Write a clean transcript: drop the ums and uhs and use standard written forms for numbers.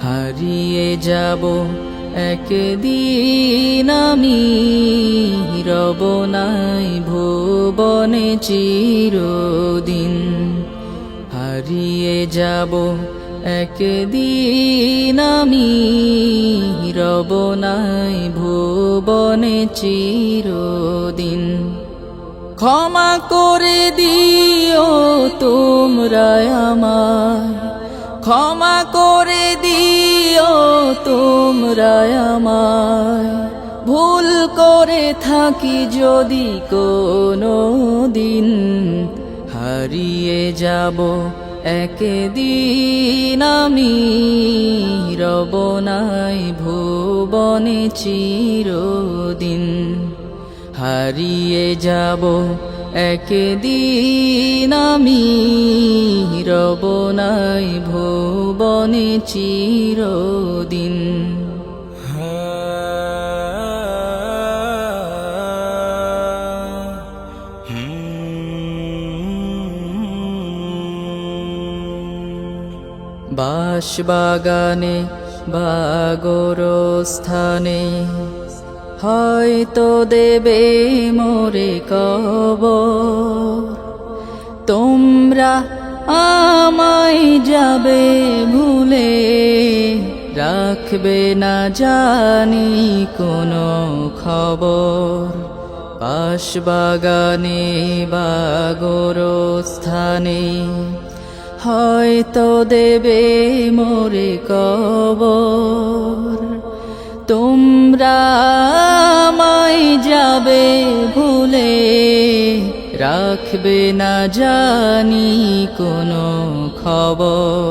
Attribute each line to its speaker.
Speaker 1: হারিয়ে যাব একদিন আমি, রব নাই ভুবনে চিরদিন। হারিয়ে যাব একদিন আমি, রব নাই ভুবনে চিরদিন। ক্ষমা করে দিও তোমরা আমায়, ক্ষমা করে দিও তোমরা আমায়, ভুল করে থাকি যদি কোনো দিন। হারিয়ে যাব একদিন আমি, রব নাই ভুবনে চিরদিন। হারিয়ে যাব একদিন আমি, রব নাই ভুবনে চিরদিন। বাঁশবাগানে বা গোরস্থানে হয়তো দেবে মোরে কবর। তোমরা আমায় যাবে ভুলে, রাখবে না জানি কোনো খবর। বাঁশবাগানে বা গোরস্থানে হয়তো দেবে মোরে কবর। তোমরা আমায় যাবে ভুলে, রাখবে না জানি কোনো খবর।